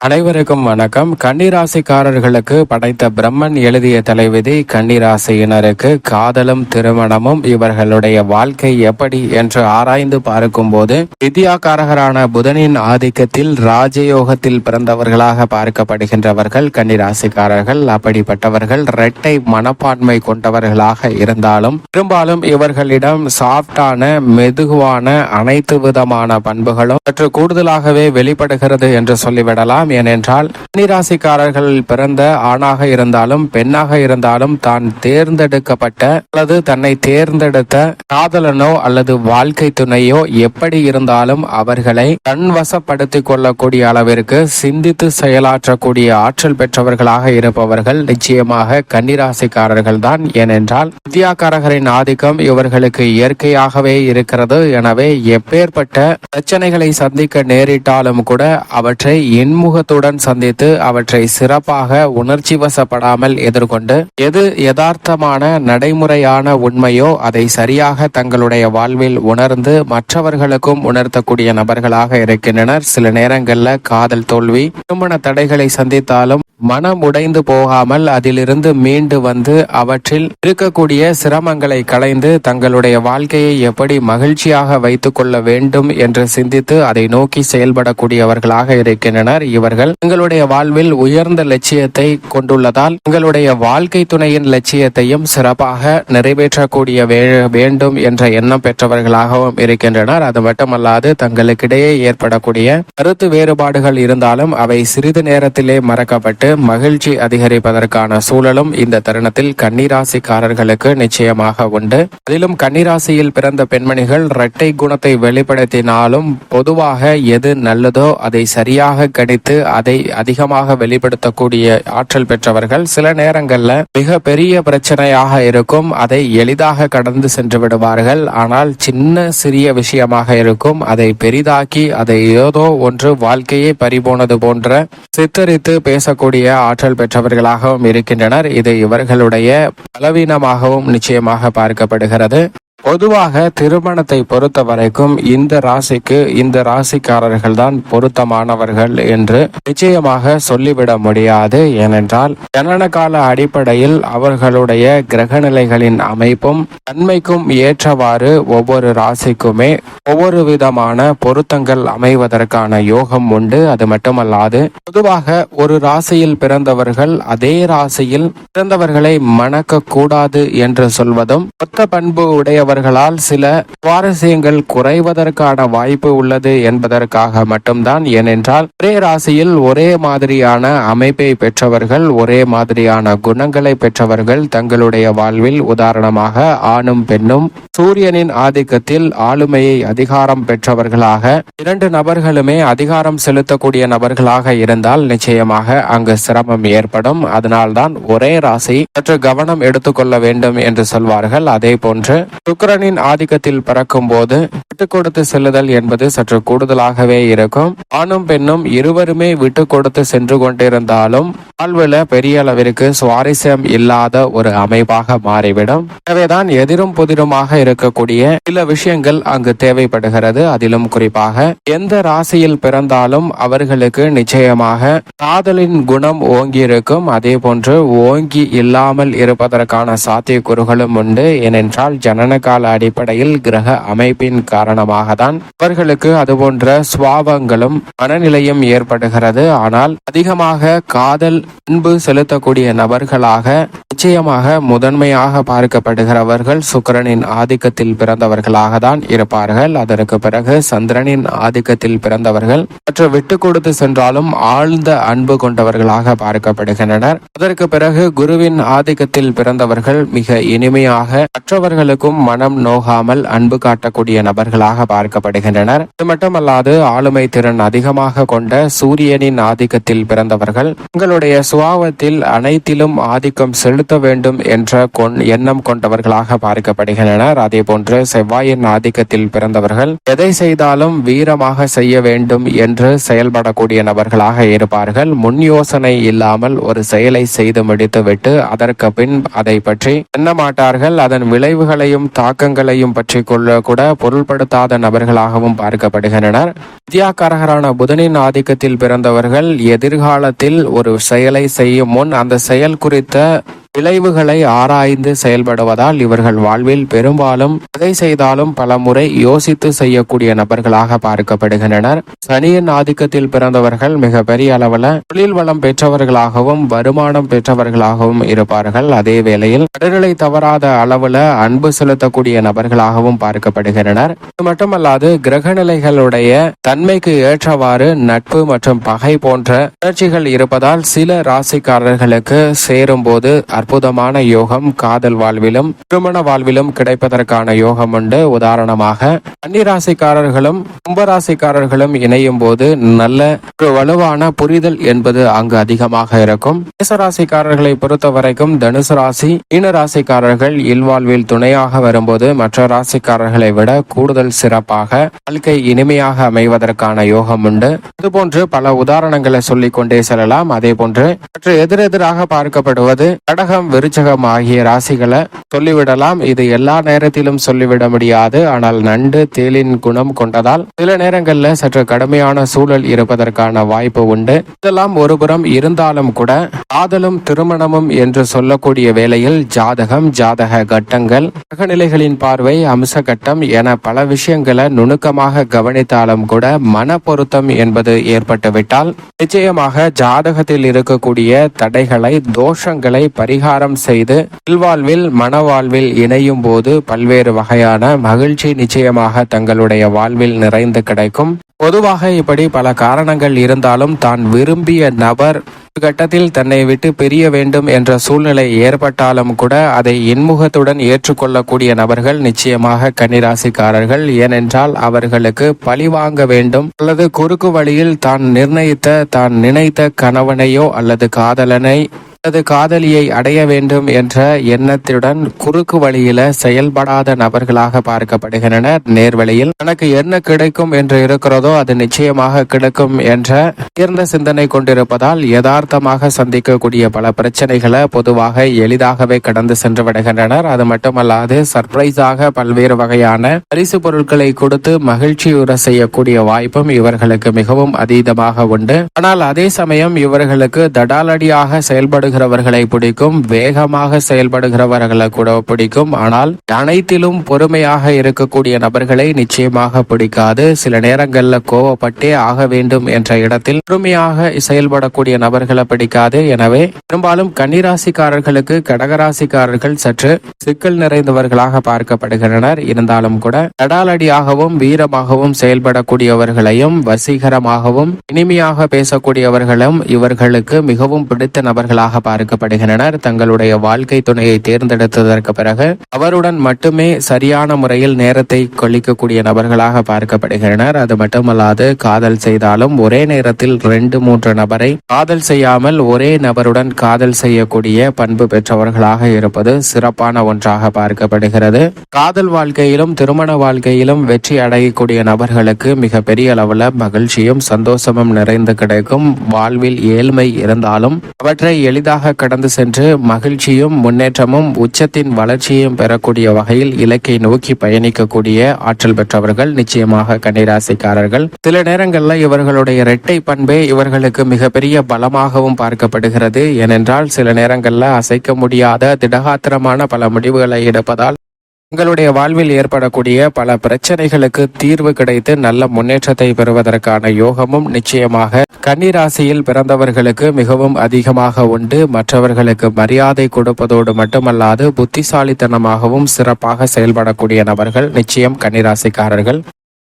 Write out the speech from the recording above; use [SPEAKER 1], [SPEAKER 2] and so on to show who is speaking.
[SPEAKER 1] அனைவருக்கும் வணக்கம். கன்னிராசிக்காரர்களுக்கு படைத்த பிரம்மன் எழுதிய தலைவிதி கன்னிராசியினருக்கு காதலும் திருமணமும் இவர்களுடைய வாழ்க்கை எப்படி என்று ஆராய்ந்து பார்க்கும்போது வித்யாகாரகரான புதனின் ஆதிக்கத்தில் ராஜயோகத்தில் பிறந்தவர்களாக பார்க்கப்படுகின்றவர்கள் கன்னிராசிக்காரர்கள். அப்படிப்பட்டவர்கள் இரட்டை மனப்பான்மை கொண்டவர்களாக இருந்தாலும் பெரும்பாலும் இவர்களிடம் சாஃப்டான மெதுவான அனைத்து விதமான பண்புகளும் சற்று கூடுதலாகவே வெளிப்படுகிறது என்று சொல்லிவிடலாம். ஏனென்றால் கன்னிராசிக்காரர்கள் பிறந்த ஆணாக இருந்தாலும் பெண்ணாக இருந்தாலும் தான் தேர்ந்தெடுக்கப்பட்ட அல்லது தன்னை தேர்ந்தெடுத்த காதலனோ அல்லது வாழ்க்கை துணையோ எப்படி இருந்தாலும் அவர்களை தன்வசப்படுத்திக் கொள்ளக்கூடிய அளவிற்கு சிந்தித்து செயலாற்றக்கூடிய ஆற்றல் பெற்றவர்களாக இருப்பவர்கள் நிச்சயமாக கன்னிராசிக்காரர்கள் தான். ஏனென்றால் வித்யாகாரகரின் ஆதிக்கம் இவர்களுக்கு இயற்கையாகவே இருக்கிறது. எனவே எப்பேற்பட்ட பிரச்சனைகளை சந்திக்க நேரிட்டாலும் கூட அவற்றை இன்முகத்துடன் சந்தித்து அவற்றை சிறப்பாக உணர்ச்சி வசப்படாமல் எதிர்கொண்டு எது யதார்த்தமான நடைமுறையான உண்மையோ அதை சரியாக தங்களுடைய வாழ்வில் உணர்ந்து மற்றவர்களுக்கும் உணர்த்தக்கூடிய நபர்களாக இருக்கின்றனர். சில நேரங்களில் காதல் தோல்வி, திருமண தடைகளை சந்தித்தாலும் மனம் உடைந்து போகாமல் அதிலிருந்து மீண்டு வந்து அவற்றில் இருக்கக்கூடிய சிரமங்களை களைந்து தங்களுடைய வாழ்க்கையை எப்படி மகிழ்ச்சியாக வைத்துக் கொள்ள வேண்டும் என்று சிந்தித்து அதை நோக்கி செயல்படக்கூடியவர்களாக இருக்கின்றனர். இவர்கள் தங்களுடைய வாழ்வில் உயர்ந்த லட்சியத்தை கொண்டுள்ளதால் தங்களுடைய வாழ்க்கை துணையின் லட்சியத்தையும் சிறப்பாக நிறைவேற்றக்கூடிய வேண்டும் என்ற எண்ணம் பெற்றவர்களாகவும் இருக்கின்றனர். அது மட்டுமல்லாது தங்களுக்கிடையே ஏற்படக்கூடிய கருத்து வேறுபாடுகள் இருந்தாலும் அவை சிறிது நேரத்திலே மறக்கப்பட்டு மகிழ்ச்சி அதிகரிப்பதற்கான சூழலும் இந்த தருணத்தில் கன்னிராசிக்காரர்களுக்கு நிச்சயமாக உண்டு. அதிலும் கன்னிராசியில் பிறந்த பெண்மணிகள் இரட்டை குணத்தை வெளிப்படுத்தினாலும் பொதுவாக எது நல்லதோ அதை சரியாக கணித்து அதை அதிகமாக வெளிப்படுத்தக்கூடிய ஆற்றல் பெற்றவர்கள். சில நேரங்கள்ல மிக பெரிய பிரச்சனையாக இருக்கும், அதை எளிதாக கடந்து சென்று விடுவார்கள். ஆனால் சின்ன சிறிய விஷயமாக இருக்கும், அதை பெரிதாக்கி அதை ஏதோ ஒன்று வாழ்க்கையை பறிபோனது போன்ற சித்தரித்து பேசக்கூடிய ஆற்றல் பெற்றவர்களாகவும் இருக்கின்றனர். இது இவர்களுடைய பலவீனமாகவும் நிச்சயமாக பார்க்கப்படுகிறது. பொதுவாக திருமணத்தை பொறுத்த வரைக்கும் இந்த ராசிக்கு இந்த ராசிக்காரர்கள் தான் பொருத்தமானவர்கள் என்று நிச்சயமாக சொல்லிவிட முடியாது. ஏனென்றால் ஜனன கால அடிப்படையில் அவர்களுடைய கிரகநிலைகளின் அமைப்பும் தன்மைக்கும் ஏற்றவாறு ஒவ்வொரு ராசிக்குமே ஒவ்வொரு விதமான பொருத்தங்கள் அமைவதற்கான யோகம் உண்டு. அது மட்டுமல்லாது பொதுவாக ஒரு ராசியில் பிறந்தவர்கள் அதே ராசியில் பிறந்தவர்களை மணக்க கூடாது என்று சொல்வதும் ஒத்த பண்பு உடையவர்களால் சில சுவாரஸ்யங்கள் குறைவதற்கான வாய்ப்பு உள்ளது என்பதற்காக மட்டும்தான். ஏனென்றால் ஒரே ராசியில் ஒரே மாதிரியான அமைப்பை பெற்றவர்கள், ஒரே மாதிரியான குணங்களை பெற்றவர்கள் தங்களுடைய வாழ்வில், உதாரணமாக ஆணும் பெண்ணும் சூரியனின் ஆதிக்கத்தில் ஆளுமையை அதிகாரம் பெற்றவர்களாக இரண்டு நபர்களுமே அதிகாரம் செலுத்தக்கூடிய நபர்களாக இருந்தால் நிச்சயமாக அங்கு சிரமம் ஏற்படும். அதனால்தான் ஒரே ராசி சற்று கவனம் எடுத்துக்கொள்ள வேண்டும் என்று சொல்வார்கள். அதே போன்று சுக்கிரனின் ஆதிக்கத்தில் பிறக்கும் போது விட்டு கொடுத்து செல்லுதல் என்பது சற்று கூடுதலாகவே இருக்கும். ஆணும் பெண்ணும் இருவருமே விட்டு கொடுத்து சென்று கொண்டிருந்தாலும் வாழ்வுல பெரிய அளவிற்கு சுவாரஸ்யம் இல்லாத ஒரு அமைப்பாக மாறிவிடும். எனவேதான் எதிரும் புதிருமாக இருக்கக்கூடிய சில விஷயங்கள் அங்கு தேவைப்படுகிறது. அதிலும் குறிப்பாக எந்த ராசியில் பிறந்தாலும் அவர்களுக்கு நிச்சயமாக காதலின் குணம் ஓங்கி இருக்கும். அதே போன்று ஓங்கி இல்லாமல் இருப்பதற்கான சாத்தியக்கூறுகளும் உண்டு. ஏனென்றால் ஜனன கால அடிப்படையில் கிரக அமைப்பின் காரணமாக தான் அவர்களுக்கு அதுபோன்ற சுவாபங்களும் மனநிலையும் ஏற்படுகிறது. ஆனால் அதிகமாக காதல் அன்பு செலுத்தக்கூடிய நபர்களாக நிச்சயமாக முதன்மையாக பார்க்கப்படுகிறவர்கள் சுக்கிரனின் ஆதிக்கத்தில் பிறந்தவர்களாக தான் இருப்பார்கள். அதற்கு பிறகு சந்திரனின் ஆதிக்கத்தில் பிறந்தவர்கள் மற்ற விட்டு கொடுத்து சென்றாலும் ஆழ்ந்த அன்பு கொண்டவர்களாக பார்க்கப்படுகின்றனர். அதற்கு பிறகு குருவின் ஆதிக்கத்தில் பிறந்தவர்கள் மிக இனிமையாக மற்றவர்களுக்கும் மனம் நோகாமல் அன்பு காட்டக்கூடிய நபர்களாக பார்க்கப்படுகின்றனர். இது மட்டுமல்லாது ஆளுமை திறன் அதிகமாக கொண்ட சூரியனின் ஆதிக்கத்தில் பிறந்தவர்கள் தங்களுடைய சுபாவத்தில் அனைத்திலும் ஆதிக்கம் செலுத்த வேண்டும் என்ற எண்ணம் கொண்டவர்களாக பார்க்கப்படுகின்றனர். அதே போன்று செவ்வாயின் ஆதிக்கத்தில் பிறந்தவர்கள் எதை செய்தாலும் வீரமாக செய்ய வேண்டும் என்று செயல்படக்கூடிய நபர்களாக இருப்பார்கள். முன் யோசனை இல்லாமல் ஒரு செயலை செய்து முடித்துவிட்டு அதற்கு பின் அதை பற்றி எண்ண மாட்டார்கள். அதன் விளைவுகளையும் தாக்கங்களையும் பற்றி கொள்ள கூட பொருள்படுத்தாத நபர்களாகவும் பார்க்கப்படுகின்றனர். வித்யாகாரகரான புதனின் ஆதிக்கத்தில் பிறந்தவர்கள் எதிர்காலத்தில் ஒரு செயலை செய்யும் முன் அந்த செயல் குறித்த விளைவுகளை ஆராய்ந்து செயல்படுவதால் இவர்கள் வாழ்வில் பெரும்பாலும் எதை செய்தாலும் பல முறை யோசித்து செய்யக்கூடிய நபர்களாக பார்க்கப்படுகின்றனர். சனியின் ஆதிக்கத்தில் பிறந்தவர்கள் மிக பெரிய அளவில் தொழில் வளம் பெற்றவர்களாகவும் வருமானம் பெற்றவர்களாகவும் இருப்பார்கள். அதே வேளையில் நடுநிலை தவறாத அளவில் அன்பு செலுத்தக்கூடிய நபர்களாகவும் பார்க்கப்படுகின்றனர். இது மட்டுமல்லாது கிரகநிலைகளுடைய தன்மைக்கு ஏற்றவாறு நட்பு மற்றும் பகை போன்ற உணர்ச்சிகள் இருப்பதால் சில ராசிக்காரர்களுக்கு சேரும் போது அற்புதமான யோகம் காதல் வாழ்விலும் திருமண வாழ்விலும் கிடைப்பதற்கான யோகம் உண்டு. உதாரணமாக கன்னிராசிக்காரர்களும் கும்பராசிக்காரர்களும் இணையும் போது நல்ல ஒரு வலுவான புரிதல் என்பது அங்கு அதிகமாக இருக்கும். மேசராசிக்காரர்களை பொறுத்த வரைக்கும் தனுசு ராசி மீன ராசிக்காரர்கள் இல்வாழ்வில் துணையாக வரும்போது மற்ற ராசிக்காரர்களை விட கூடுதல் சிறப்பாக வாழ்க்கை இனிமையாக அமைவதற்கான யோகம் உண்டு. இதுபோன்று பல உதாரணங்களை சொல்லிக் கொண்டே செல்லலாம். அதே போன்று மற்ற எதிரெதிராக பார்க்கப்படுவது கடகம் விருச்சகம் ஆகிய ராசிகளை சொல்லிவிடலாம். இது எல்லா நேரத்திலும் சொல்லிவிட முடியாது. ஆனால் நண்டு தேலின் குணம் கொண்டதால் சில நேரங்களில் சற்று கடுமையான சூழல் இருப்பதற்கான வாய்ப்பு உண்டு. இதெல்லாம் ஒருபுறம் இருந்தாலும் கூட காதலும் திருமணமும் என்று சொல்லக்கூடிய வேளையில் ஜாதகம் ஜாதக கட்டங்கள் கிரகநிலைகளின் பார்வை அம்ச கட்டம் என பல விஷயங்களை நுணுக்கமாக கவனித்தாலும் கூட மன பொருத்தம் என்பது ஏற்பட்டுவிட்டால் நிச்சயமாக ஜாதகத்தில் இருக்கக்கூடிய தடைகளை தோஷங்களை பரிகாரம் செய்து இல்வாழ்வில் மனவாழ்வில் இணையும் போது பல்வேறு வகையான மகிழ்ச்சி நிச்சயமாக தங்களுடைய வாழ்வில் நிறைந்து கிடைக்கும். பொதுவாக இப்படி பல காரணங்கள் இருந்தாலும் தான் விரும்பிய நபர் கட்டத்தில் தன்னை விட்டு பிரிய வேண்டும் என்ற சூழ்நிலை ஏற்பட்டாலும் கூட அதை இன்முகத்துடன் ஏற்றுக்கொள்ளக்கூடிய நபர்கள் நிச்சயமாக கன்னிராசிக்காரர்கள். ஏனென்றால் அவர்களுக்கு பழி வாங்க வேண்டும் அல்லது குறுக்கு வழியில் தான் நினைத்த கணவனையோ அல்லது காதலனை அல்லது காதலியை அடைய வேண்டும் என்ற எண்ணத்துடன் குறுக்கு வழியில செயல்படாத நபர்களாக பார்க்கப்படுகின்றனர். நேர்வழியில் தனக்கு என்ன கிடைக்கும் என்று இருக்கிறதோ அது நிச்சயமாக கிடைக்கும் என்ற உயர்ந்த சிந்தனை கொண்டிருப்பதால் யதார்த்தமாக சந்திக்கக்கூடிய பல பிரச்சனைகளை பொதுவாக எளிதாகவே கடந்து சென்று விடுகின்றனர். அது மட்டுமல்லாது சர்ப்ரைஸாக பல்வேறு வகையான பரிசு பொருட்களை கொடுத்து மகிழ்ச்சியுற செய்யக்கூடிய வாய்ப்பும் இவர்களுக்கு மிகவும் அதீதமாக உண்டு. ஆனால் அதே சமயம் இவர்களுக்கு தடாலடியாக செயல்படுகிறவர்களை பிடிக்கும், வேகமாக செயல்படுகிறவர்களை கூட பிடிக்கும். ஆனால் அனைத்திலும் பொறுமையாக இருக்கக்கூடிய நபர்களை நிச்சயமாக பிடிக்காது. சில நேரங்களில் கோவப்பட்டே ஆக வேண்டும் என்ற இடத்தில் பொறுமையாக செயல்படக்கூடிய நபர்களை பிடிக்காது. எனவே பெரும்பாலும் கன்னிராசிக்காரர்களுக்கு கடகராசிக்காரர்கள் சற்று சிக்கல் நிறைந்தவர்களாக பார்க்கப்படுகின்றனர். இருந்தாலும் கூட தடாலடியாகவும் வீரமாகவும் செயல்படக்கூடியவர்களையும் வசீகரமாகவும் இனிமையாக பேசக்கூடியவர்களும் இவர்களுக்கு மிகவும் பிடித்த நபர்களாக பார்க்கப்படுகின்றனர். தங்களுடைய வாழ்க்கை துணையை தேர்ந்தெடுத்ததற்கு பிறகு அவருடன் மட்டுமே சரியான முறையில் நேரத்தை கழிக்கக்கூடிய நபர்களாக பார்க்கப்படுகின்றனர். அது மட்டுமல்லாது காதல் செய்தாலும் ஒரே நேரத்தில் 2-3 நபரை காதல் செய்யாமல் ஒரே நபருடன் காதல் செய்யக்கூடிய பண்பு பெற்றவர்களாக இருப்பது சிறப்பான ஒன்றாக பார்க்கப்படுகிறது. காதல் வாழ்க்கையிலும் திருமண வாழ்க்கையிலும் வெற்றி அடையக்கூடிய நபர்களுக்கு மிக பெரிய அளவில் மகிழ்ச்சியும் சந்தோஷமும் நிறைந்து கிடைக்கும். வாழ்வில் ஏழ்மை இருந்தாலும் அவற்றை எளிதாக கடந்து சென்று மகிழ்ச்சியும் முன்னேற்றமும் உச்சத்தின் வளர்ச்சியும் பெறக்கூடிய வகையில் இலக்கை நோக்கி பயணிக்கக்கூடிய ஆற்றல் பெற்றவர்கள் நிச்சயமாக கன்னிராசிக்காரர்கள். சில நேரங்களில் இவர்களுடைய இரட்டை பண்பே இவர்களுக்கு மிகப்பெரிய பலமாகவும் பார்க்கப்படுகிறது. ஏனென்றால் சில நேரங்களில் அசைக்க முடியாத திடகாத்திரமான பல முடிவுகளை எடுப்பதால் உங்களுடைய வாழ்வில் ஏற்படக்கூடிய பல பிரச்சனைகளுக்கு தீர்வு கிடைத்து நல்ல முன்னேற்றத்தை பெறுவதற்கான யோகமும் நிச்சயமாக கன்னிராசியில் பிறந்தவர்களுக்கு மிகவும் அதிகமாக உண்டு. மற்றவர்களுக்கு மரியாதை கொடுப்பதோடு மட்டுமல்லாது புத்திசாலித்தனமாகவும் சிறப்பாக செயல்படக்கூடிய நபர்கள் நிச்சயம் கன்னிராசிக்காரர்கள்.